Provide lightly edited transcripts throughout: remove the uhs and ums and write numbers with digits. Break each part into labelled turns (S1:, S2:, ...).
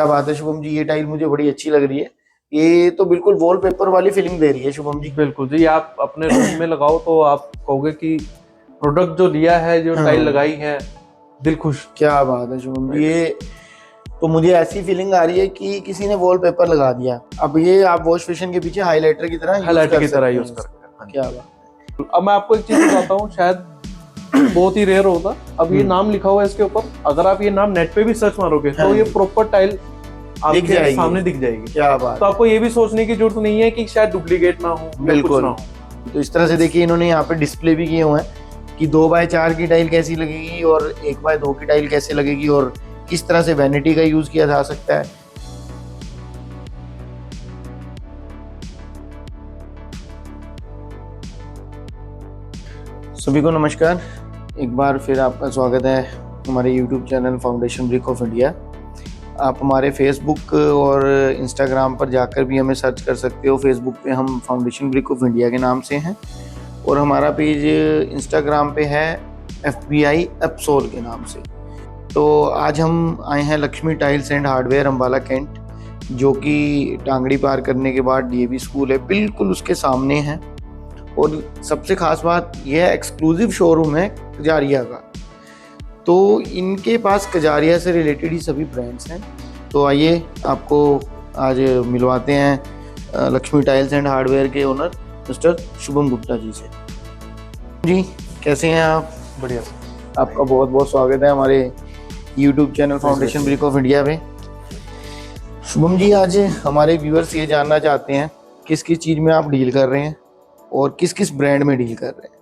S1: क्या बात है शुभम जी, ये टाइल मुझे बड़ी अच्छी लग रही है। ये तो बिल्कुल वॉलपेपर वाली फीलिंग दे रही है शुभम जी।
S2: बिल्कुल जी, आप अपने रूम में लगाओ तो आप कहोगे कि प्रोडक्ट जो लिया है, जो टाइल लगाई है, दिल खुश।
S1: क्या बात है शुभम जी, ये तो मुझे ऐसी फीलिंग आ रही है कि किसी ने वॉलपेपर लगा दिया। अब ये आप वॉश बेसिन के पीछे हाइलाइटर की तरह यूज
S2: हाईलाइटर
S1: कर
S2: की तरह
S1: सकते
S2: यूज
S1: हैं।
S2: करते हैं।
S1: क्या बात।
S2: अब मैं आपको एक चीज बताता हूँ, शायद बहुत ही रेयर होगा। अब ये नाम लिखा हुआ है इसके ऊपर, अगर आप ये नाम नेट पे भी सर्च मारोगे तो ये प्रॉपर टाइल आपके सामने दिख जाएगी।
S1: क्या बात।
S2: तो आपको ये भी सोचने की जरूरत नहीं है कि शायद डुप्लीकेट ना हो या कुछ
S1: बिल्कुल।
S2: ना हो।
S1: तो इस तरह से देखिए, इन्होंने यहाँ पे डिस्प्ले भी किए हुए हैं कि 2x4 की टाइल कैसी लगेगी और 1x2 की टाइल कैसे लगेगी और किस तरह से वैनिटी का यूज किया जा सकता है। सभी को नमस्कार, एक बार फिर आपका स्वागत है हमारे YouTube channel foundation brick of India. आप हमारे फेसबुक और इंस्टाग्राम पर जाकर भी हमें सर्च कर सकते हो। फेसबुक पे हम फाउंडेशन ब्रिक ऑफ इंडिया के नाम से हैं और हमारा पेज इंस्टाग्राम पे है FBI एप्सोल के नाम से। तो आज हम आए हैं Lakshmi tiles and hardware Ambala cantt, जो कि टांगड़ी पार करने के बाद DAV स्कूल है, बिल्कुल उसके सामने है। और सबसे खास बात यह है, एक्सक्लूसिव शोरूम है कजारिया का। तो इनके पास कजारिया से रिलेटेड ही सभी ब्रांड्स हैं। तो आइए आपको आज मिलवाते हैं लक्ष्मी टाइल्स एंड हार्डवेयर के ओनर मिस्टर शुभम गुप्ता जी से। जी कैसे हैं आप?
S2: बढ़िया।
S1: आपका बहुत बहुत स्वागत है हमारे YouTube channel foundation brick of India पे। शुभम जी, आज हमारे व्यूअर्स ये जानना चाहते हैं किस किस चीज़ में आप डील कर रहे हैं और किस किस ब्रांड में डील कर रहे हैं।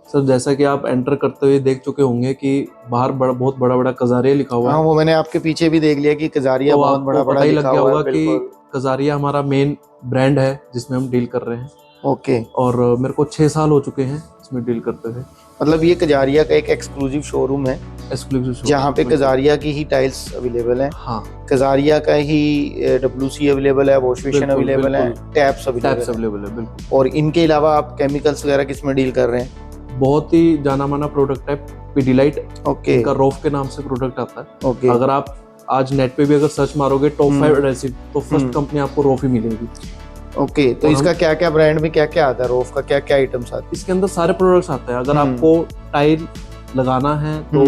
S2: सर, जैसा कि आप एंटर करते हुए देख चुके होंगे कि बाहर बहुत बड़ा बड़ा कजारिया लिखा हुआ है।
S1: हाँ, वो मैंने आपके पीछे भी देख लिया कि कजारिया
S2: तो
S1: बहुत
S2: आपको
S1: बड़ा बड़ा
S2: पता ही
S1: लिखा
S2: लग गया
S1: हुआ
S2: होगा
S1: है।
S2: कि कजारिया हमारा मेन ब्रांड है जिसमें हम डील कर रहे हैं।
S1: ओके।
S2: और मेरे को 6 साल हो चुके हैं इसमें डील करते हुए।
S1: मतलब ये कजारिया का एक एक्सक्लूसिव शोरूम है
S2: एक्सक्लूसिव
S1: जहाँ पे कजारिया की ही टाइल्स अवेलेबल है।
S2: हाँ,
S1: कजारिया का ही WC अवेलेबल है, वॉश बेसिन अवेलेबल है, टैप्स
S2: टैप्स
S1: अवेलेबल
S2: अवेलेबल है। बिल्कुल।
S1: और इनके अलावा आप केमिकल्स वगैरह किस में डील कर रहे हैं?
S2: बहुत ही जाना माना प्रोडक्ट है पिडिलाइट।
S1: ओके।
S2: इनका रोफ के नाम से प्रोडक्ट आता है।
S1: ओके।
S2: अगर आप आज नेट पे भी अगर सर्च मारोगे टॉप 5 एडहेसिव, तो फर्स्ट कंपनी आपको रोफ ही मिलेगी।
S1: ओके। तो इसका क्या क्या ब्रांड में क्या क्या आता है? रोफ का क्या क्या आइटम्स आते हैं?
S2: इसके अंदर सारे प्रोडक्ट्स आते हैं। अगर आपको टाइल लगाना है तो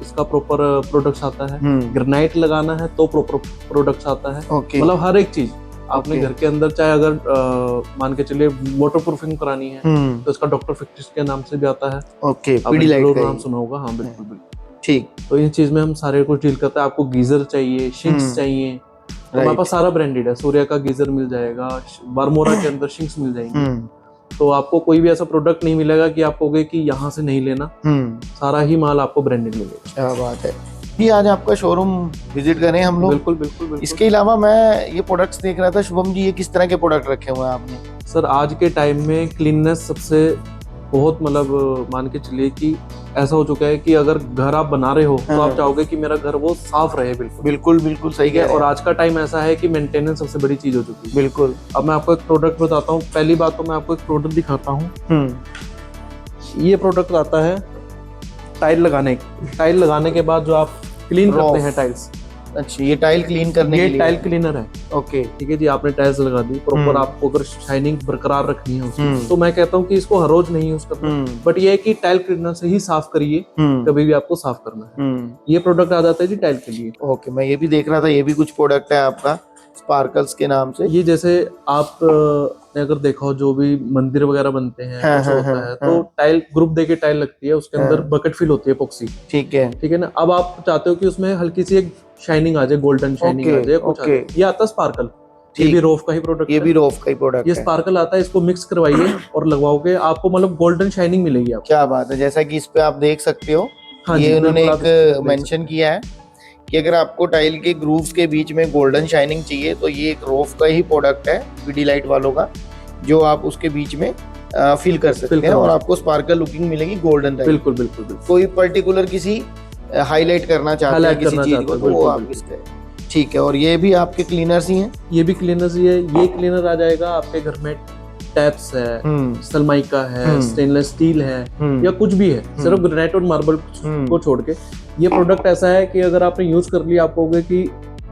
S2: इसका प्रॉपर प्रोडक्ट्स आता है। ग्रेनाइट लगाना है तो प्रॉपर प्रोडक्ट्स आता है।
S1: ओके।
S2: मतलब हर एक चीज आपने घर के अंदर, चाहे अगर मान के चलिए वाटर प्रूफिंग करानी है तो इसका डॉक्टर फिक्सिस के नाम से भी आता है।
S1: ओके।
S2: आपने
S1: पिडिलाइट
S2: जरूर
S1: का
S2: नाम सुना होगा। हाँ, बिल्कुल बिल्कुल।
S1: ठीक।
S2: तो ये चीज में हम सारे कुछ डील करते हैं। आपको गीजर चाहिए, शिंक्स चाहिए, तो हमारे पास सारा ब्रांडेड है। सूर्या का गीजर मिल जाएगा, बारमोरा के अंदर शिंक्स मिल जाएंगे। तो आपको कोई भी ऐसा प्रोडक्ट नहीं मिलेगा कि आप कहोगे कि यहाँ से नहीं लेना। सारा ही माल आपको ब्रांडेड मिलेगा।
S1: क्या बात है जी। आज आपका शोरूम विजिट करें हम लोग?
S2: बिल्कुल बिल्कुल बिल्कुल।
S1: इसके अलावा मैं ये प्रोडक्ट्स देख रहा था शुभम जी, ये किस तरह के प्रोडक्ट रखे हुए हैं आपने?
S2: सर, आज के टाइम में क्लीननेस सबसे बहुत, मतलब मान के चलिए कि ऐसा हो चुका है कि अगर घर आप बना रहे हो तो आप चाहोगे कि मेरा घर वो साफ रहे। बिल्कुल
S1: बिल्कुल बिल्कुल सही है।
S2: और आज का टाइम ऐसा है कि मेंटेनेंस सबसे बड़ी चीज हो चुकी है।
S1: बिल्कुल।
S2: अब मैं आपको एक प्रोडक्ट बताता हूँ। पहली बात तो मैं आपको एक प्रोडक्ट दिखाता हूँ। ये प्रोडक्ट आता है टाइल लगाने के बाद जो आप क्लीन करते हैं टाइल्स।
S1: अच्छा, ये टाइल क्लीन करने के लिए?
S2: टाइल क्लीनर है।
S1: ओके।
S2: ठीक है जी, आपने टाइल्स लगा दी प्रॉपर। आपको अगर शाइनिंग बरकरार रखनी है उसकी, तो मैं कहता हूँ कि इसको हर रोज नहीं यूज करना, बट ये है कि टाइल क्लीनर से ही साफ करिए कभी भी आपको साफ करना है। ये प्रोडक्ट आ जाता है जी टाइल के लिए।
S1: ओके, मैं ये भी देख रहा था, ये भी कुछ प्रोडक्ट है आपका स्पार्कल्स के नाम से।
S2: ये जैसे आप ने अगर देखा हो, जो भी मंदिर वगैरह बनते हैं कुछ होता है तो टाइल ग्रुप देके टाइल लगती है, उसके अंदर बकेट फिल होती है एपॉक्सी। ठीक है ना। अब आप चाहते हो कि उसमें हल्की सी एक शाइनिंग आ जाए, गोल्डन शाइनिंग आ जाए, कुछ आ जाए। ये आता है स्पार्कल। ये भी रोफ का ही प्रोडक्ट है।
S1: ये भी रोफ का ही प्रोडक्ट है।
S2: ये स्पार्कल आता है, इसको मिक्स करवाइए और लगवाओगे, आपको मतलब गोल्डन शाइनिंग मिलेगी आपको।
S1: क्या बात है। जैसा कि इस पे आप देख सकते हो, ये उन्होंने एक मेंशन किया है कि अगर आपको टाइल के ग्रूव्स के बीच में गोल्डन शाइनिंग चाहिए तो ये एक रोफ का ही प्रोडक्ट है पिडिलाइट वालों का, जो आप उसके बीच में फिल कर सकते हैं और आपको स्पार्कल लुकिंग मिलेगी गोल्डन टाइप।
S2: बिल्कुल बिल्कुल बिल्कुल।
S1: कोई पर्टिकुलर किसी हाईलाइट करना चाहते हैं किसी चीज को, तो वो आप इसका। ठीक है। और ये भी आपके क्लीनर्स ही हैं?
S2: ये भी क्लीनर्स ही है। ये क्लीनर आ जाएगा आपके घर में, टैप्स है, सनमाइका है, स्टेनलेस स्टील है, या कुछ भी है, सिर्फ ग्रेनाइट और मार्बल को छोड़ के। ये प्रोडक्ट ऐसा है कि अगर आपने यूज कर लिया, आप कहोगे कि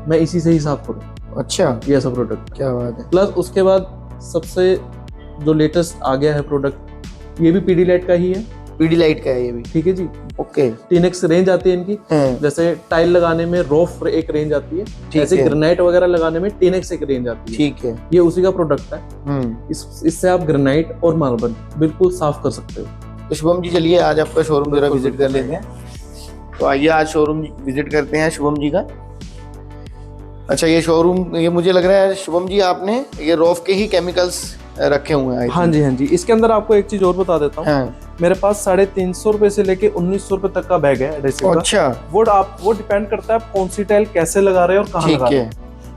S2: मैं इसी से ही साफ करूँ।
S1: अच्छा,
S2: ये ऐसा प्रोडक्ट,
S1: क्या बात है।
S2: प्लस उसके बाद सबसे जो लेटेस्ट आ गया है प्रोडक्ट, ये भी पीडीलाइट का ही है।
S1: पीडीलाइट का है ये भी,
S2: ठीक है जी।
S1: ओके।
S2: 3x रेंज आती है इनकी। जैसे टाइल लगाने में रोफ एक रेंज आती है, ऐसे ग्रेनाइट वगैरह लगाने में 10x एक रेंज आती है। ठीक है, ये उसी का प्रोडक्ट है। इससे आप ग्रेनाइट और मार्बल बिल्कुल साफ कर सकते हो।
S1: तो शुभम जी चलिए आज आपका शोरूम जरा विजिट कर लेते हैं। तो आइए आज शोरूम विजिट करते हैं शुभम जी का। अच्छा, ये शोरूम, ये मुझे लग रहा है शुभम जी आपने ये रोफ के ही केमिकल्स रखे हुए हैं।
S2: हाँ जी, हाँ जी। इसके अंदर आपको एक चीज और बता देता हूँ। हाँ। मेरे पास 350 रुपए से लेके 1900 रुपए तक का बैग है एडहेसिव का। अच्छा। वो डिपेंड करता है आप कौन सी टाइल कैसे लगा रहे हैं और कहाँ लगा रहे हैं।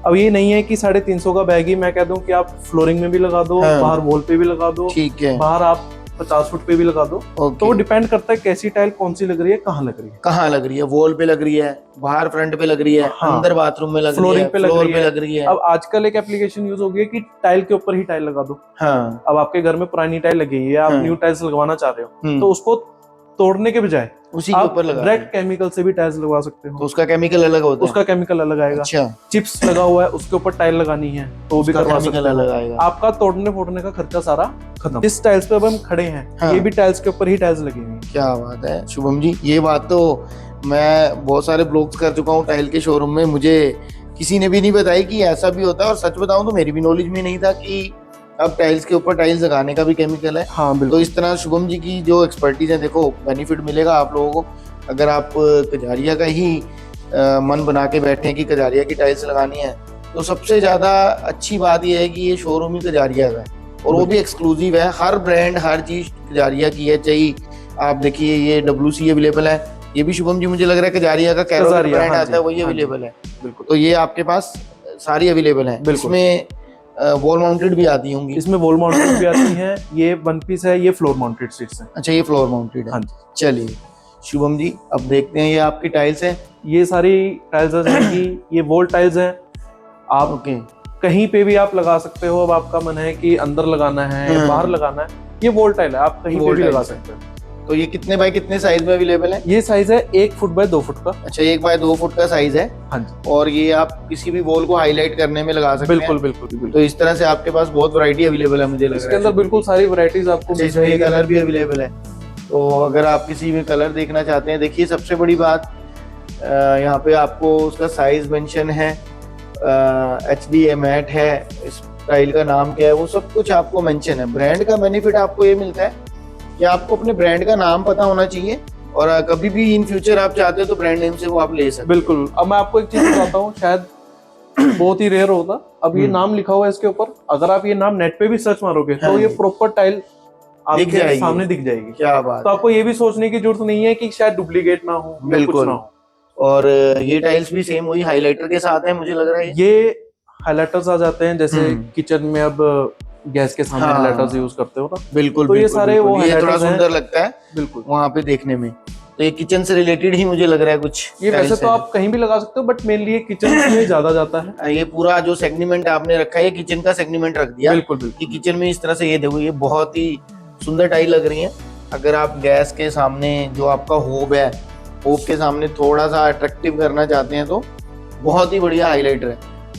S2: अब ये नहीं है कि 350 का बैग ही मैं कह दूं कि आप फ्लोरिंग में भी लगा दो, बाहर वॉल पे भी लगा दो, ठीक है, बाहर आप 50 फुट पे भी लगा दो। तो वो डिपेंड करता है कैसी टाइल कौन सी लग रही है, कहाँ लग रही है,
S1: कहाँ लग रही है, वॉल पे लग रही है, बाहर फ्रंट पे लग रही है, हाँ, अंदर बाथरूम में लग रही है, फ्लोर पे लग रही है।
S2: अब आजकल एक एप्लीकेशन यूज हो गई है कि टाइल के ऊपर ही टाइल लगा दो। हाँ। अब आपके घर में पुरानी टाइल लगी है, आप न्यू टाइल्स लगवाना चाह रहे हो, तो उसको तोड़ने के बजाय
S1: उसी के ऊपर लगा
S2: डायरेक्ट केमिकल से भी टाइल्स लगवा सकते हो।
S1: तो उसका केमिकल अलग होता है,
S2: उसका केमिकल अलग आएगा। अच्छा। चिप्स लगा हुआ है, उसके ऊपर टाइल लगानी है तो भी करवा सकते हो। आपका तोड़ने फोड़ने का खर्चा सारा खत्म। इस टाइल्स पे अब हम खड़े हैं, हाँ। ये भी टाइल्स के ऊपर ही टाइल्स लगी हुई।
S1: क्या बात है शुभम जी, ये बात तो मैं बहुत सारे ब्लॉग्स कर चुका हूँ टाइल के शोरूम में, मुझे किसी ने भी नहीं बताई कि ऐसा भी होता है। और सच बताऊं तो मेरी भी नॉलेज में नहीं था कि अब टाइल्स के ऊपर टाइल्स लगाने का भी केमिकल है। हाँ, बिल्कुल। तो इस तरह शुभम जी की जो एक्सपर्टीज है, देखो बेनिफिट मिलेगा आप लोगों को। अगर आप कजारिया का ही मन बना के बैठे हैं कि कजारिया की टाइल्स लगानी है, तो सबसे ज्यादा अच्छी बात यह है कि ये शोरूम ही कजारिया का है और वो भी एक्सक्लूसिव है। हर ब्रांड हर चीज कजारिया की है। चाहिए आप देखिए ये WC अवेलेबल है, ये भी शुभम जी मुझे लग रहा है कजारिया का कैरोल ब्रांड आता है वही अवेलेबल है। बिल्कुल। तो ये आपके पास सारी अवेलेबल है। इसमें वॉल माउंटेड भी आती होंगी।
S2: इसमें वॉल माउंटेड भी आती हैं। ये वन पीस है, ये फ्लोर माउंटेड सीट्स हैं।
S1: अच्छा, ये फ्लोर माउंटेड है। हाँ जी। चलिए शुभम जी अब देखते हैं, ये आपकी टाइल्स है।
S2: ये सारी टाइल्स हैं कि ये वॉल टाइल्स हैं। आप कहीं पे भी आप लगा सकते हो। अब आपका मन है कि अंदर लगाना है या बाहर लगाना है, ये वॉल टाइल है, आप कहीं पे भी लगा सकते हो।
S1: तो ये कितने बाय कितने साइज में अवेलेबल है?
S2: ये साइज है 1 फुट बाय 2 फुट का।
S1: अच्छा, 1 बाय 2 फुट का साइज है। हाँ जी। और ये आप किसी भी वॉल को हाईलाइट करने में लगा सकते हैं।
S2: बिल्कुल बिल्कुल।
S1: तो इस तरह से आपके पास बहुत वैरायटी अवेलेबल है मुझे लग रहा है।
S2: इसके अंदर बिल्कुल सारी वैरायटीज आपको मिल जाएगी।
S1: कलर भी अवेलेबल है, तो अगर आप किसी भी कलर देखना चाहते हैं, देखिए सबसे बड़ी बात यहाँ पे आपको उसका साइज मेंशन है, HDA मैट है, इस टाइल का नाम क्या है, वो सब कुछ आपको मेंशन है। ब्रांड का बेनिफिट आपको ये मिलता है कि आपको अपने ब्रांड का नाम पता होना चाहिए और कभी भी इन फ्यूचर आप चाहते हो तो ब्रांड नेम से वो आप ले सकते हैं।
S2: बिल्कुल। अब मैं आपको एक चीज बताता हूँ, शायद बहुत ही रेयर होगा। अब ये नाम लिखा हुआ है इसके ऊपर, अगर आप ये नाम नेट पे भी सर्च मारोगे तो ये प्रॉपर टाइल आपके सामने दिख जाएगी।
S1: क्या बात।
S2: तो आपको ये भी सोचने की जरूरत नहीं है कि शायद डुप्लीकेट ना हो,
S1: बिल्कुल ना हो। और ये टाइल्स भी सेम वही हाइलाइटर के साथ है मुझे लग रहा है।
S2: ये हाइलाइटर्स आ जाते हैं, जैसे किचन में अब गैस के सामने हाइलाइटर्स यूज करते हो ना।
S1: बिल्कुल।
S2: तो ये सारे वो
S1: ये थोड़ा सुंदर लगता है
S2: बिल्कुल
S1: वहाँ पे देखने में। तो ये किचन से रिलेटेड ही मुझे लग रहा है कुछ।
S2: ये वैसे तो आप कहीं भी लगा सकते हो, बट मेनली ये किचन में ज्यादा जाता है।
S1: ये पूरा जो सेगमेंट आपने रखा है, ये किचन का सेगमेंट रख दिया।
S2: बिल्कुल बिल्कुल।
S1: किचन में इस तरह से ये देखो, ये बहुत ही सुंदर टाइल लग रही है। अगर आप गैस के सामने जो आपका होब है, होब के सामने थोड़ा सा अट्रैक्टिव करना चाहते हैं तो बहुत ही बढ़िया हाइलाइटर है।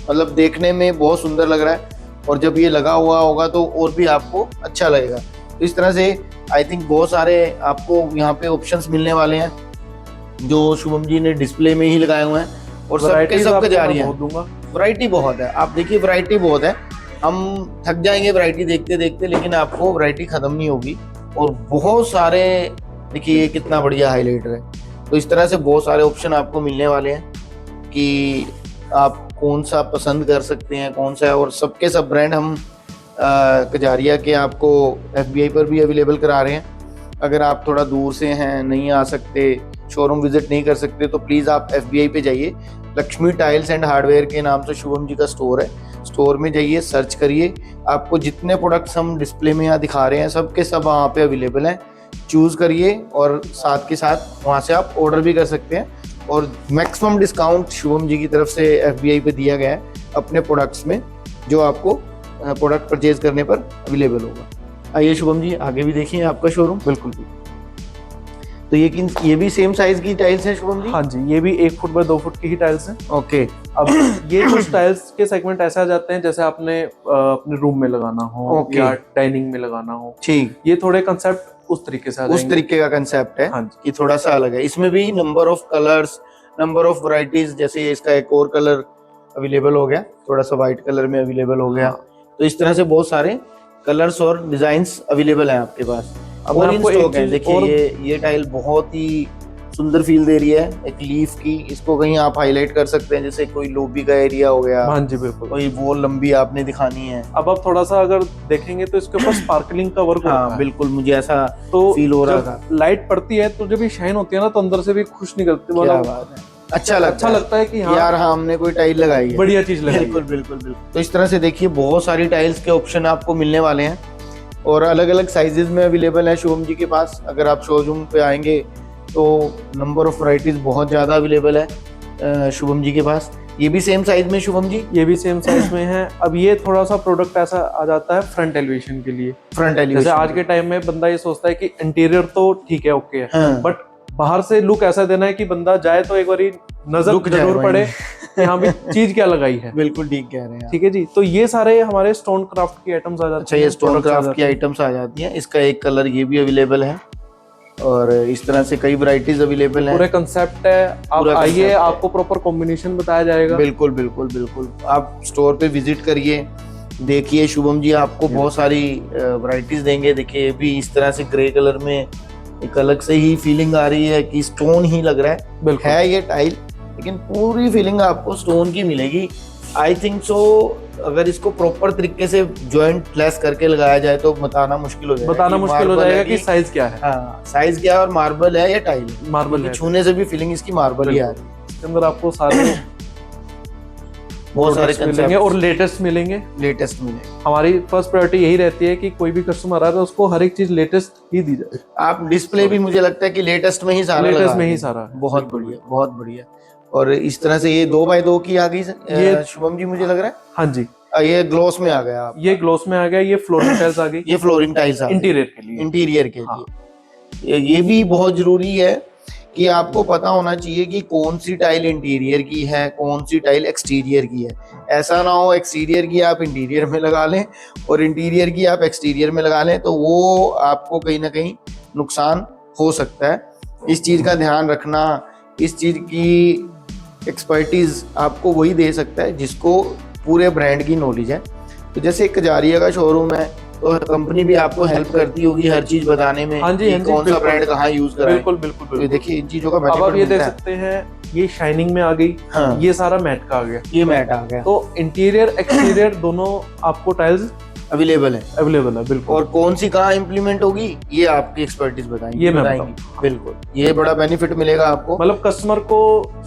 S1: मतलब देखने में बहुत सुंदर लग रहा है और जब ये लगा हुआ होगा तो और भी आपको अच्छा लगेगा। तो इस तरह से आई थिंक बहुत सारे आपको यहाँ पे ऑप्शंस मिलने वाले हैं जो शुभम जी ने डिस्प्ले में ही लगाए हुए हैं और सबके सब कजारी है। वैरायटी बहुत है, आप देखिए वैरायटी बहुत है। हम थक जाएंगे वैरायटी देखते देखते, लेकिन आपको वैरायटी खत्म नहीं होगी। और बहुत सारे, देखिए ये कितना बढ़िया हाइलाइटर है। तो इस तरह से बहुत सारे ऑप्शन आपको मिलने वाले हैं कि आप कौन सा पसंद कर सकते हैं, कौन सा है। और सबके सब ब्रांड हम कजारिया के आपको FBI पर भी अवेलेबल करा रहे हैं। अगर आप थोड़ा दूर से हैं, नहीं आ सकते, शोरूम विजिट नहीं कर सकते, तो प्लीज़ आप FBI पे जाइए। लक्ष्मी टाइल्स एंड हार्डवेयर के नाम से शुभम जी का स्टोर है। स्टोर में जाइए, सर्च करिए, आपको जितने प्रोडक्ट्स हम डिस्प्ले में यहाँ दिखा रहे हैं सबके सब वहाँ पे अवेलेबल हैं। चूज़ करिए और साथ के साथ वहाँ से आप ऑर्डर भी कर सकते हैं। और मैक्सिमम डिस्काउंट शुभम जी की तरफ से FBI पे दिया गया है अपने प्रोडक्ट्स में, जो आपको प्रोडक्ट परचेज करने पर अवेलेबल होगा। आइए शुभम जी आगे भी देखिए आपका शोरूम।
S2: बिल्कुल।
S1: तो तो ये भी सेम साइज की टाइल्स है शुभम जी?
S2: हाँ जी, ये भी 1 फुट बाय 2 फुट की ही टाइल्स हैं।
S1: ओके।
S2: अब ये कुछ टाइल्स के सेगमेंट ऐसे आ जाते हैं जैसे आपने अपने रूम में लगाना हो या डाइनिंग में लगाना हो।
S1: ठीक,
S2: ये थोड़े कंसेप्ट उस तरीके से आ जाएंगे।
S1: उस तरीके का कंसेप्ट है।
S2: हाँ जी,
S1: कि थोड़ा सा अलग है। इसमें भी number of colours, number of varieties, जैसे इसका एक और कलर अवेलेबल हो गया, थोड़ा सा व्हाइट कलर में अवेलेबल हो गया। तो इस तरह से बहुत सारे कलर्स और डिजाइन्स अवेलेबल हैं आपके पास।
S2: अब
S1: और
S2: मैं
S1: इन
S2: आपको
S1: स्टॉक
S2: एक
S1: है।
S2: चीज
S1: देखिए
S2: और
S1: ये टाइल बहुत ही सुंदर फील दे रही है, एक लीफ की। इसको कहीं आप हाईलाइट कर सकते हैं, जैसे कोई लॉबी का एरिया हो गया।
S2: हाँ जी, बिल्कुल।
S1: कोई वॉल लंबी आपने दिखानी है।
S2: अब आप थोड़ा सा अगर देखेंगे तो इसके ऊपर स्पार्कलिंग का वर्क होता है।
S1: हाँ बिल्कुल, मुझे ऐसा
S2: तो
S1: फील हो रहा था।
S2: लाइट पड़ती है तो जब ये शाइन होती है ना, तो अंदर से भी खुश निकलती है।
S1: क्या बात है, अच्छा लगता
S2: है कि हाँ
S1: यार, हाँ हमने कोई टाइल लगाई है,
S2: बढ़िया चीज लगाई है।
S1: बिल्कुल बिल्कुल बिल्कुल। तो इस तरह से देखिए बहुत सारी टाइल्स के ऑप्शन आपको मिलने वाले हैं और अलग अलग साइजेस में अवेलेबल है शुभम जी के पास। अगर आप शोरूम पे आएंगे तो नंबर ऑफ वैरायटीज बहुत ज़्यादा अवेलेबल है शुभम जी के पास। ये भी सेम साइज में शुभम जी?
S2: ये भी सेम साइज में है। अब ये थोड़ा सा प्रोडक्ट ऐसा आ जाता है फ्रंट एलिवेशन के लिए।
S1: फ्रंट एलिवेशन,
S2: जैसे आज के टाइम में बंदा ये सोचता है कि इंटीरियर तो ठीक है, ओके है,
S1: हाँ।
S2: बट बाहर से लुक ऐसा देना है कि बंदा जाए तो एक बारी नजर जरूर पड़े कि यहाँ भी चीज क्या लगाई है।
S1: बिल्कुल ठीक कह रहे हैं,
S2: ठीक है जी। तो ये सारे हमारे स्टोन क्राफ्ट की आइटम्स आ जाती हैं।
S1: अच्छा, ये स्टोन क्राफ्ट की आइटम्स आ जाती हैं। इसका एक कलर ये भी अवेलेबल है और इस तरह से कई वैरायटीज अवेलेबल हैं।
S2: पूरे कंसेप्ट है, आप आइए, आपको प्रॉपर कॉम्बिनेशन बताया जाएगा।
S1: बिल्कुल बिल्कुल बिल्कुल। आप स्टोर पे विजिट करिए, देखिए शुभम जी आपको बहुत सारी वैरायटीज देंगे। देखिए भी इस तरह से ग्रे कलर में एक अलग से ही फीलिंग आ रही है कि स्टोन ही लग रहा है ये टाइल, लेकिन पूरी फीलिंग आपको स्टोन की मिलेगी। आई थिंक सो अगर इसको प्रॉपर तरीके से जॉइंट लेस करके लगाया जाए तो बताना मुश्किल हो जाएगा
S2: कि साइज क्या है।
S1: हाँ, साइज क्या है और मार्बल है या टाइल?
S2: मार्बल है।
S1: छूने से भी फीलिंग इसकी मार्बल ही आ रही है।
S2: इसके अंदर आपको सारे बहुत सारे मिलेंगे और लेटेस्ट मिलेंगे। हमारी फर्स्ट प्रायोरिटी यही रहती है कि कोई भी कस्टमर आ रहा है उसको हर एक चीज लेटेस्ट ही दी जाए।
S1: आप डिस्प्ले भी मुझे लगता है कि लेटेस्ट में ही
S2: सारा
S1: बहुत बढ़िया, बहुत बढ़िया। और इस तरह से ये 2x2 की आ गई ये शुभम जी, मुझे लग रहा है।
S2: हाँ जी,
S1: ये ग्लॉस में आ गया।
S2: ये ग्लॉस में आ गया। ये फ्लोरिंग टाइल्स आ गई।
S1: ये फ्लोरिंग टाइल्स आ गई इंटीरियर के लिए।
S2: हाँ।
S1: ये भी बहुत जरूरी है कि आपको पता होना चाहिए कि कौन सी टाइल इंटीरियर की है, कौन सी टाइल एक्सटीरियर की है। ऐसा ना हो एक्सटीरियर की आप इंटीरियर में लगा लें और इंटीरियर की आप एक्सटीरियर में लगा लें, तो वो आपको कहीं ना कहीं नुकसान हो सकता है। इस चीज़ का ध्यान रखना, इस चीज़ की एक्सपर्टीज आपको वही दे सकता है जिसको पूरे ब्रांड की नॉलेज है। तो जैसे कजारिया का शोरूम है तो कंपनी भी आपको हेल्प करती होगी हर चीज बताने में।
S2: हाँ जी,
S1: कौन सा ब्रांड कहाँ यूज कर रहा है।
S2: बिल्कुल।
S1: देखिए इन चीजों का
S2: अब आप ये देख सकते हैं, ये शाइनिंग में आ गई।
S1: हाँ।
S2: ये सारा मैट का आ गया।
S1: ये मैट आ गया।
S2: तो इंटीरियर एक्सटीरियर दोनों आपको टाइल्स अवेलेबल है। बिल्कुल।
S1: और कौन सी कहाँ इम्प्लीमेंट होगी ये आपकी एक्सपर्टीज बताएंगे।
S2: ये मैं बताऊंगा।
S1: बिल्कुल, ये बड़ा बेनिफिट मिलेगा आपको।
S2: मतलब कस्टमर को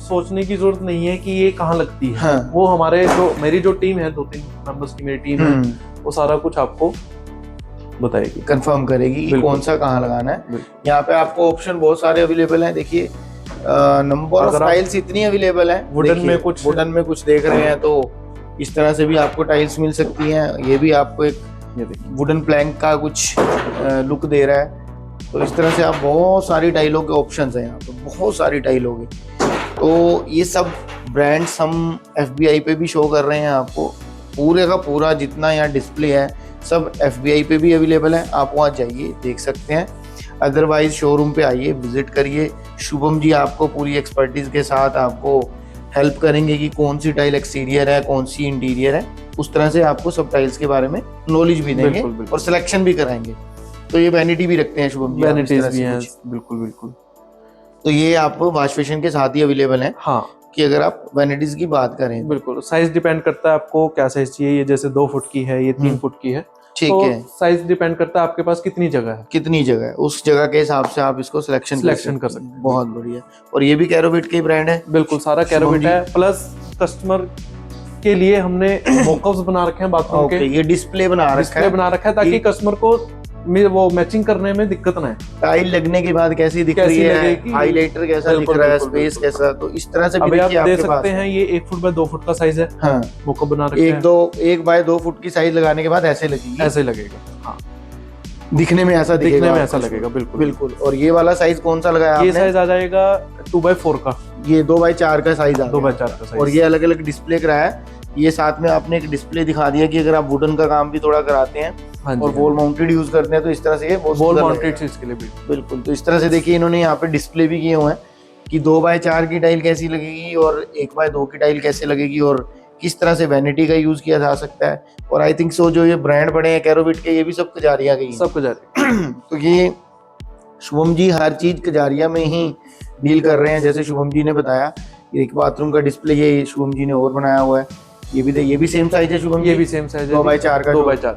S2: सोचने की जरूरत नहीं है कि ये कहाँ लगती है।
S1: हाँ।
S2: वो मेरी जो टीम है, 2-3 मेंबर्स की मेरी टीम है, वो सारा कुछ आपको बताएगी,
S1: कंफर्म करेगी कि कौन सा कहाँ लगाना है। यहाँ पे आपको ऑप्शन बहुत सारे अवेलेबल हैं। देखिए नंबर ऑफ टाइल्स इतनी अवेलेबल है। वुडन में कुछ देख रहे हैं तो इस तरह से भी आपको टाइल्स मिल सकती हैं। ये भी आपको एक वुडन प्लैंक का कुछ लुक दे रहा है। तो इस तरह से आप बहुत सारी टाइलों के ऑप्शंस हैं यहाँ पे, बहुत सारी टाइलों के। तो ये सब ब्रांड्स हम FBI पे भी शो कर रहे हैं आपको। पूरे का पूरा जितना यहाँ डिस्प्ले है सब FBI पे भी अवेलेबल है। आप वहाँ जाइए देख सकते हैं। अदरवाइज शोरूम पे आइए, विजिट करिए। शुभम जी आपको पूरी एक्सपर्टीज के साथ आपको हेल्प करेंगे कि कौन सी टाइल एक्सटीरियर है, कौन सी इंटीरियर है। उस तरह से आपको सब टाइल्स के बारे में नॉलेज भी देंगे और सिलेक्शन भी कराएंगे। तो ये वैनिटी भी रखते हैं शुभम जी।
S2: वैनिटीज भी हैं, बिल्कुल।
S1: तो ये आप वॉश बेसिन के साथ ही अवेलेबल है।
S2: हाँ,
S1: कि अगर आप वैनिटीज की बात करें,
S2: बिल्कुल साइज डिपेंड करता है आपको क्या साइज चाहिए। ये जैसे 2 फुट की है, ये 3 फुट की है।
S1: ठीक
S2: तो
S1: है,
S2: साइज डिपेंड करता है आपके पास कितनी जगह है,
S1: उस जगह के हिसाब से आप इसको सिलेक्शन कर सकते हैं। बहुत बढ़िया। और ये भी कैरोविट की ब्रांड है।
S2: बिल्कुल, सारा कैरोविट है। प्लस कस्टमर के लिए हमने मॉकअप्स बना रखे हैं बाथरूम के।
S1: ये डिस्प्ले बना रखा है
S2: ताकि कस्टमर को वो मैचिंग करने में दिक्कत ना है।
S1: टाइल लगने के बाद कैसी दिख रही है, हाइलाइटर कैसा दिख रहा है, स्पेस कैसा। तो इस तरह से भी
S2: आप देख सकते हैं। ये 1 फुट बाय 2 फुट का साइज है।
S1: हाँ,
S2: मॉकअप बना रखा है।
S1: 1 बाय 2 फुट की साइज लगाने के बाद ऐसे लगेगा।
S2: हाँ।
S1: दिखने में ऐसा
S2: लगेगा। बिल्कुल
S1: बिल्कुल। और ये वाला साइज कौन सा लगाया आपने?
S2: ये साइज आ जाएगा 2x4 का,
S1: ये 2x4 का साइज आ गया।
S2: 2x4 का साइज।
S1: और ये अलग अलग डिस्प्ले कराया है। ये साथ में आपने एक डिस्प्ले दिखा दिया कि अगर आप वुडन का काम भी थोड़ा कराते हैं और वॉल माउंटेड यूज करते हैं तो इस तरह से
S2: वॉल माउंटेड चीज के लिए
S1: बिल्कुल। तो इस तरह से देखिए इन्होंने यहाँ पे डिस्प्ले भी किए हुए हैं कि 2x4 की टाइल कैसी लगेगी और 1x2 की टाइल कैसे लगेगी और किस तरह से वैनिटी का यूज किया जा सकता है। और आई थिंक सो जो ये ब्रांड बड़े हैं कैरोविट के, ये भी सब कजारिया के ही
S2: सब कजारिया।
S1: तो ये शुभम जी हर चीज कजारिया में ही डील कर रहे हैं। जैसे शुभम जी ने बताया एक बाथरूम का डिस्प्ले ये शुभम जी ने और बनाया हुआ है। ये भी सेम साइज है शुभम जी?
S2: ये भी सेम साइज है,
S1: 2x4 का।
S2: 2x4।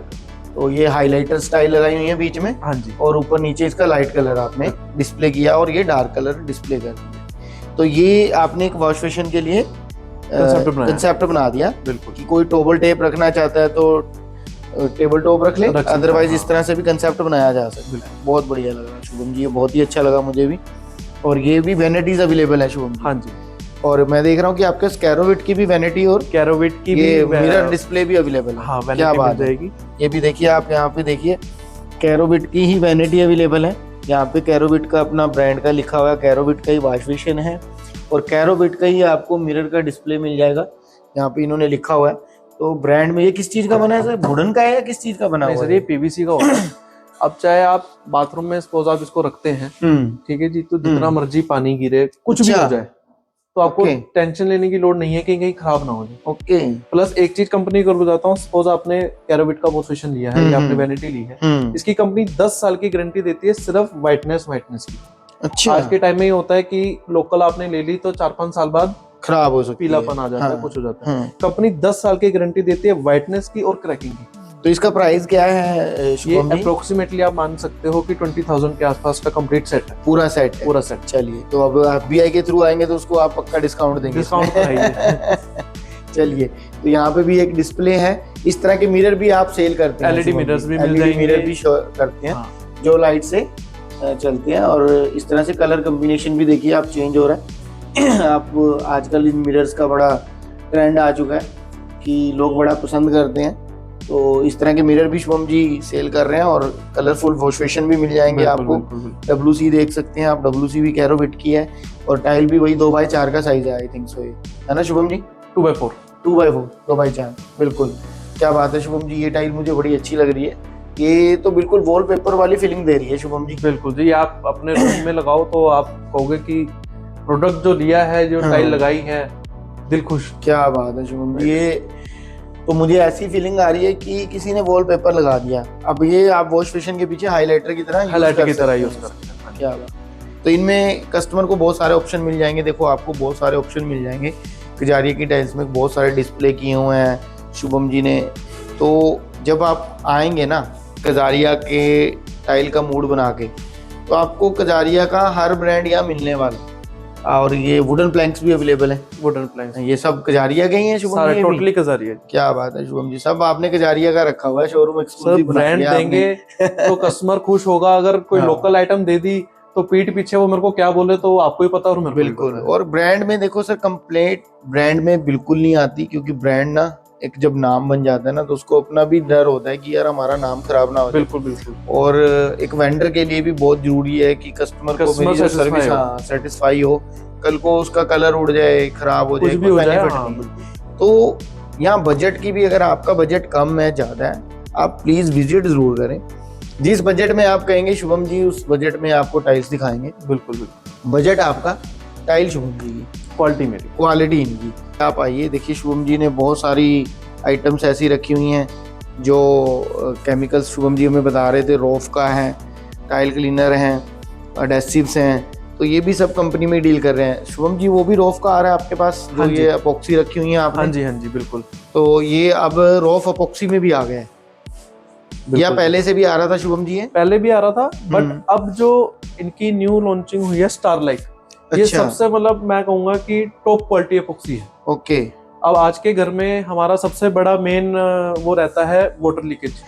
S1: तो ये हाइलाइटर स्टाइल लगाई हुई है बीच में।
S2: हाँ जी।
S1: और ऊपर नीचे इसका लाइट कलर आपने डिस्प्ले किया और ये डार्क कलर डिस्प्ले कर दिया। तो ये आपने एक वॉश बेसिन के लिए कंसेप्ट बना दिया।
S2: बिल्कुल।
S1: कि कोई टेबल टेप रखना चाहता है तो टेबल टॉप रख ले, अदरवाइज इस तरह से भी कंसेप्ट बनाया जा सकता है। बहुत बढ़िया लग रहा है शुभम जी, ये बहुत ही अच्छा लगा मुझे भी। और ये भी वैनिटीज अवेलेबल है शुभम जी?
S2: हाँ जी।
S1: और मैं देख रहा हूँ कि आपके कैरोविट की भी वैनिटी और
S2: कैरोविट की भी
S1: मिरर डिस्प्ले भी अवेलेबल है।
S2: हाँ,
S1: क्या बात है। ये भी देखिए आप यहाँ पे देखिए कैरोविट की ही वैनिटी अवेलेबल है। यहाँ पे कैरोविट का अपना ब्रांड का लिखा हुआ है, कैरोविट का ही वॉश बेसिन है और कैरोविट का ही आपको मिरर का डिस्प्ले मिल जाएगा। यहाँ पे इन्होंने लिखा हुआ है। तो ब्रांड में ये किस चीज का बना है सर? वुडन का है या किस चीज का बना हुआ है?
S2: सर ये पीवीसी का होता है। अब चाहे आप बाथरूम में सपोज आप इसको रखते हैं, ठीक है जी, तो जितना मर्जी पानी गिरे कुछ भी हो जाए तो आपको टेंशन लेने की लोड नहीं है कि कहीं खराब ना हो जाए।
S1: ओके।
S2: प्लस एक चीज कंपनी को बताता हूँ, सपोज आपने कैरोविट का वॉश बेसिन लिया है या आपने वैनिटी ली है, इसकी कंपनी 10 साल की गारंटी देती है सिर्फ व्हाइटनेस की।
S1: अच्छा।
S2: आज के टाइम में ये होता है कि लोकल आपने ले ली तो 4-5 साल बाद
S1: खराब हो सकती है,
S2: पीलापन आ जाता है, कुछ हो जाता है। कंपनी 10 साल की गारंटी देती है व्हाइटनेस की और क्रैकिंग की।
S1: तो इसका प्राइस क्या है?
S2: ये अप्रोक्सीमेटली आप मान सकते हो कि 20,000 के आसपास का कंप्लीट सेट है।
S1: पूरा सेट। चलिए, तो अब आप बीआई के थ्रू आएंगे तो उसको आप पक्का डिस्काउंट देंगे।
S2: डिस्काउंट कराइए।
S1: चलिए, तो यहाँ पे भी एक डिस्प्ले है। इस तरह के मिरर भी आप सेल करते हैं?
S2: एलईडी मिरर्स भी मिल जाएंगे।
S1: मिरर भी करते हैं जो लाइट से चलते हैं। और इस तरह से कलर कॉम्बिनेशन भी देखिए आप चेंज हो रहा है। आप आजकल इन मिरर्स का बड़ा ट्रेंड आ चुका है कि लोग बड़ा पसंद करते हैं। तो इस तरह के मिरर भी शुभम जी सेल कर रहे हैं और कलरफुल वॉश बेसिन भी मिल जाएंगे आपको। WC देख सकते हैं आप, WC भी कैरोविट की है और टाइल भी वही 2x4 का साइज है आई थिंक सो, ये है ना शुभम जी?
S2: 2x4
S1: 2x4 बिल्कुल। क्या बात है शुभम जी, ये टाइल मुझे बड़ी अच्छी लग रही है। ये तो बिल्कुल वॉलपेपर वाली फीलिंग दे रही है शुभम जी।
S2: बिल्कुल जी, आप अपने रूम में लगाओ तो आप कहोगे कि प्रोडक्ट जो लिया है, जो टाइल लगाई है, दिल खुश।
S1: क्या बात है शुभम जी, ये तो मुझे ऐसी फीलिंग आ रही है कि किसी ने वॉलपेपर लगा दिया। अब ये आप वॉश बेसिन के पीछे हाइलाइटर की तरह यूज कर सकते हैं। क्या बात। तो इनमें कस्टमर को बहुत सारे ऑप्शन मिल जाएंगे। देखो आपको बहुत सारे ऑप्शन मिल जाएंगे। कजारिया की टाइल्स में बहुत सारे डिस्प्ले किए हुए हैं शुभम जी ने। तो जब आप आएंगे ना कजारिया के टाइल का मूड बना के, तो आपको कजारिया का हर ब्रांड यहाँ मिलने वाला। और ये वुडन प्लैंक्स भी अवेलेबल है।
S2: वुडन प्लैंक्स
S1: ये सब कजारिया के ही हैं शुभम जी?
S2: टोटली कजारिया।
S1: क्या बात है शुभम जी, सब आपने कजारिया का रखा हुआ है शोरूम एक्सक्लूसिव
S2: ब्रांड देंगे तो कस्टमर खुश होगा। अगर कोई लोकल आइटम दे दी तो पीठ पीछे वो मेरे को क्या बोले तो आपको ही पता और मेरे को
S1: बिल्कुल। और ब्रांड में देखो सर, कंप्लेंट ब्रांड में बिल्कुल नहीं आती, क्योंकि ब्रांड ना एक जब नाम बन जाता है ना तो उसको अपना भी डर होता है कि यार हमारा नाम खराब ना हो।
S2: बिल्कुल।
S1: और एक वेंडर के लिए भी बहुत जरूरी है कि कस्टमर को मेरी सर्विस सेटिस्फाई हो। कल को उसका कलर उड़ जाए, खराब हो जाए, कोई बेनिफिट नहीं। तो यहाँ बजट की भी, अगर आपका बजट कम है, ज्यादा है, आप प्लीज विजिट जरूर करें। जिस बजट में आप कहेंगे शुभम जी, उस बजट में आपको टाइल्स दिखाएंगे।
S2: बिल्कुल।
S1: बजट आपका, टाइल शुभम जी की,
S2: क्वालिटी मेरी,
S1: क्वालिटी इनकी। आप आइए, देखिए शुभम जी ने बहुत सारी आइटम्स ऐसी रखी हुई हैं जो केमिकल्स शुभम जी हमें बता रहे थे। रोफ का है, टाइल क्लीनर हैं, एडेसिव्स हैं, तो ये भी सब कंपनी में डील कर रहे हैं शुभम जी। वो भी रोफ का आ रहा है आपके पास जो ये अपॉक्सी रखी हुई है आपने?
S2: हाँ जी बिल्कुल।
S1: तो ये अब रोफ अपॉक्सी में भी आ गया है या पहले से भी आ रहा था शुभम जी?
S2: पहले भी आ रहा था, बट अब जो इनकी न्यू लॉन्चिंग हुई है स्टारलाइट, ये सबसे मतलब मैं कहूंगा कि टॉप क्वालिटी एपॉक्सी है।
S1: ओके।
S2: अब आज के घर में हमारा सबसे बड़ा मेन वो रहता है वाटर लीकेज।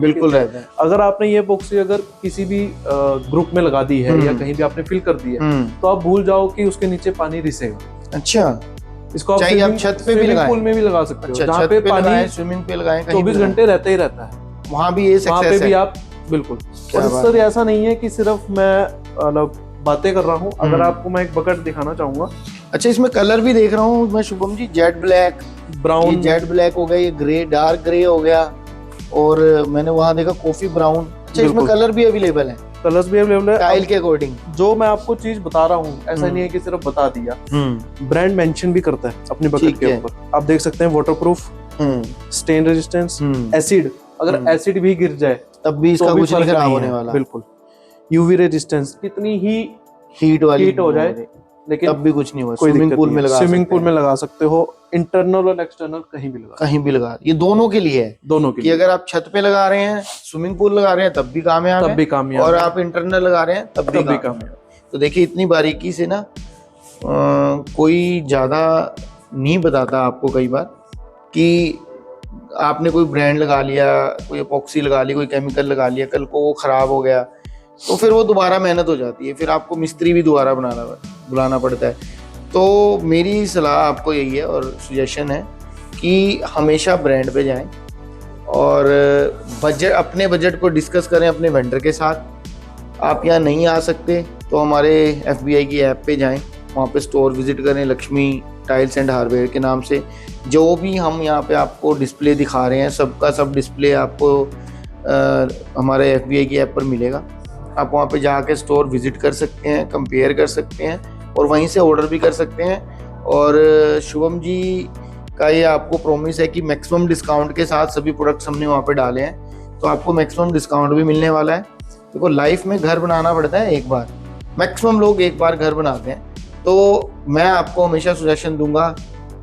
S1: बिल्कुल रहता है।
S2: अगर आपने ये एपॉक्सी अगर किसी भी ग्रुप में लगा दी है या कहीं भी आपने फिल कर दी है तो आप भूल जाओ कि उसके नीचे पानी रिसेगा।
S1: अच्छा।
S2: इसको आप
S1: छत पे भी लगाएं,
S2: पूल में भी लगा सकते हो,
S1: जहाँ पे पानी स्विमिंग पे लगाएं,
S2: 24 घंटे रहता ही रहता है।
S1: वहाँ भी ये
S2: वहाँ पे भी आप बिल्कुल। और सर ऐसा नहीं है कि सिर्फ मैं मतलब बातें कर रहा हूँ, अगर आपको मैं एक बकेट दिखाना चाहूंगा।
S1: अच्छा, इसमें कलर भी देख रहा हूँ मैं Shubham ji, jet black,
S2: brown,
S1: jet black हो गया, ये ग्रे, डार्क ग्रे हो गया, और मैंने वहां देखा कॉफी ब्राउन। अच्छा, इसमें कलर भी अवेलेबल है?
S2: कलर्स भी अवेलेबल है
S1: टाइल के अकॉर्डिंग।
S2: जो मैं आपको चीज बता रहा हूँ ऐसा नहीं है कि सिर्फ बता दिया, ब्रांड मेंशन भी करता है अपनी बकेट के ऊपर। आप देख सकते हैं वाटरप्रूफ, स्टेन रेजिस्टेंस, एसिड, अगर एसिड भी गिर जाए
S1: तब भी इसका कुछ नहीं खराब होने वाला।
S2: बिल्कुल। यूवी रेजिस्टेंस, कितनी ही
S1: हीट हो
S2: जाए लेकिन
S1: तब भी कुछ नहीं हुआ।
S2: स्विमिंग पूल में लगा सकते हो, इंटरनल और एक्सटर्नल कहीं भी लगा।
S1: ये दोनों के लिए है, दोनों के लिए। अगर आप छत पे लगा रहे हैं, स्विमिंग पूल लगा रहे हैं तब भी कामयाब है, और आप इंटरनल लगा रहे हैं तब भी कामयाब। तो देखिए इतनी बारीकी से ना कोई ज्यादा नहीं बताता आपको कई बार कि आपने कोई ब्रांड लगा लिया, कोई एपॉक्सी लगा ली, कोई केमिकल लगा लिया, कल को वो खराब हो गया तो फिर वो दोबारा मेहनत हो जाती है, फिर आपको मिस्त्री भी दोबारा बुलाना पड़ता है। तो मेरी सलाह आपको यही है और सजेशन है कि हमेशा ब्रांड पे जाएं, और बजट, अपने बजट को डिस्कस करें अपने वेंडर के साथ। आप यहाँ नहीं आ सकते तो हमारे FBI की ऐप पे जाएं, वहाँ पे स्टोर विजिट करें, लक्ष्मी टाइल्स एंड हार्डवेयर के नाम से। जो भी हम यहाँ पे आपको डिस्प्ले दिखा रहे हैं सबका सब डिस्प्ले आपको हमारे FBI की ऐप पर मिलेगा। आप वहाँ पे जाके स्टोर विजिट कर सकते हैं, कंपेयर कर सकते हैं, और वहीं से ऑर्डर भी कर सकते हैं। और शुभम जी का ये आपको प्रॉमिस है कि मैक्सिमम डिस्काउंट के साथ सभी प्रोडक्ट्स हमने वहाँ पे डाले हैं, तो आपको मैक्सिमम डिस्काउंट भी मिलने वाला है। देखो लाइफ में घर बनाना पड़ता है एक बार, मैक्सिमम लोग एक बार घर बनाते हैं, तो मैं आपको हमेशा सजेशन दूंगा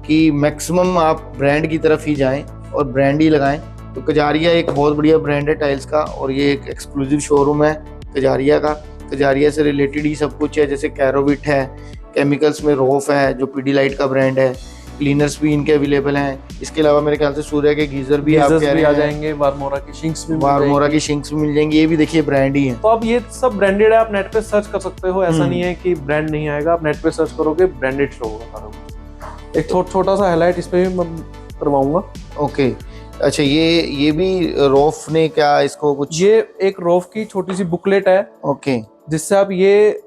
S1: कि मैक्सिमम आप ब्रांड की तरफ ही जाएं और ब्रांड ही लगाएं। तो कजारिया एक बहुत बढ़िया ब्रांड है टाइल्स का, और ये एक एक्सक्लूसिव शोरूम है कजारिया का। कजारिया से रिलेटेड ही सब कुछ है, जैसे कैरोविट है, केमिकल्स में रोफ है जो पीडीलाइट का ब्रांड है, क्लीनर्स भी इनके अवेलेबल हैं। इसके अलावा मेरे ख्याल से सूर्य के गीजर भी आप कह रहे हैं आ जाएंगे, वारमोरा की शिंक्स भी मिल जाएंगी, ये भी देखिए ब्रांड ही है।
S2: तो अब ये सब ब्रांडेड है, आप नेट पे सर्च कर सकते हो, ऐसा नहीं है कि ब्रांड नहीं आएगा, आप नेट पे सर्च करोगे ब्रांडेड शो होगा। एक छोटा सा हाईलाइट इस पे भी मैं करवाऊंगा।
S1: ओके, अच्छा, ये भी रोफ ने क्या इसको कुछ,
S2: ये एक रोफ की छोटी सी बुकलेट है,
S1: ओके,
S2: जिससे आप ये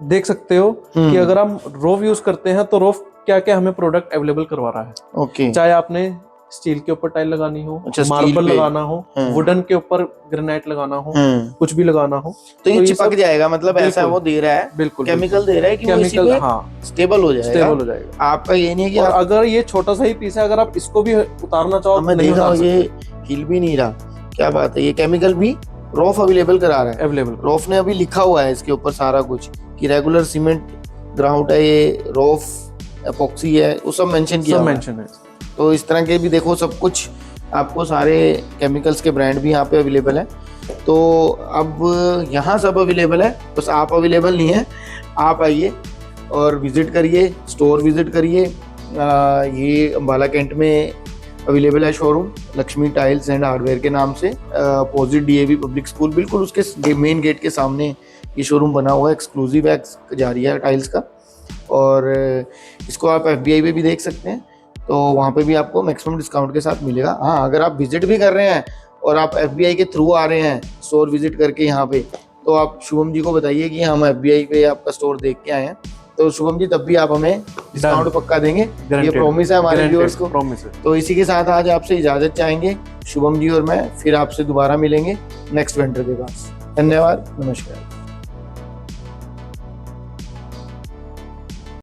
S2: देख सकते हो कि अगर हम रोफ यूज करते हैं तो रोफ क्या क्या हमें प्रोडक्ट अवेलेबल करवा रहा है।
S1: ओके,
S2: चाहे आपने स्टील के ऊपर टाइल लगानी हो,
S1: अच्छा,
S2: मार्बल लगाना हो, वुडन के ऊपर ग्रेनाइट लगाना हो, कुछ भी लगाना हो,
S1: तो ये चिपक जाएगा। मतलब ऐसा वो दे रहा है,
S2: बिल्कुल
S1: केमिकल दे रहा है कि
S2: केमिकल,
S1: स्टेबल हो जाएगा। आपका ये नहीं है कि
S2: अगर ये छोटा सा ही पीस है, अगर आप इसको भी उतारना चाहो,
S1: मैं देख रहा हूँ ये हिल भी नहीं रहा, क्या बात है। ये केमिकल भी रोफ अवेलेबल करा रहा है, अवेलेबल। रोफ ने अभी लिखा हुआ है इसके ऊपर सारा कुछ कि रेगुलर सीमेंट ग्राउंड है, ये रोफ एपॉक्सी है, वो सब मेंशन किया है। तो इस तरह के भी देखो सब कुछ आपको, सारे केमिकल्स के ब्रांड भी यहाँ पे अवेलेबल है। तो अब यहाँ सब अवेलेबल है, बस आप अवेलेबल नहीं है। आप आइए और विजिट करिए, स्टोर विजिट करिए। ये अम्बाला कैंट में अवेलेबल है showroom, Lakshmi tiles and hardware के नाम से, अपोजिट DAV पब्लिक स्कूल, बिल्कुल उसके मेन गेट के सामने ये शोरूम बना हुआ है, एक्सक्लूसिव है कजारिया टाइल्स का। और इसको आप FBI पे भी देख सकते हैं, तो वहाँ पे भी आपको मैक्सिमम डिस्काउंट के साथ मिलेगा। हाँ, अगर आप विजिट भी कर रहे हैं और आप FBI के थ्रू आ रहे हैं स्टोर विजिट करके यहाँ पे, तो आप शुभम जी को बताइए कि हम FBI पे आपका स्टोर देख के आए हैं, तो शुभम जी तब भी आप हमें डिस्काउंट पक्का देंगे, ये प्रॉमिस है हमारे व्यूअर्स को। प्रॉमिस है। तो इसी के साथ आज आपसे इजाजत चाहेंगे शुभम जी और मैं, फिर आपसे दोबारा मिलेंगे नेक्स्ट वेंडर के पास। धन्यवाद, नमस्कार।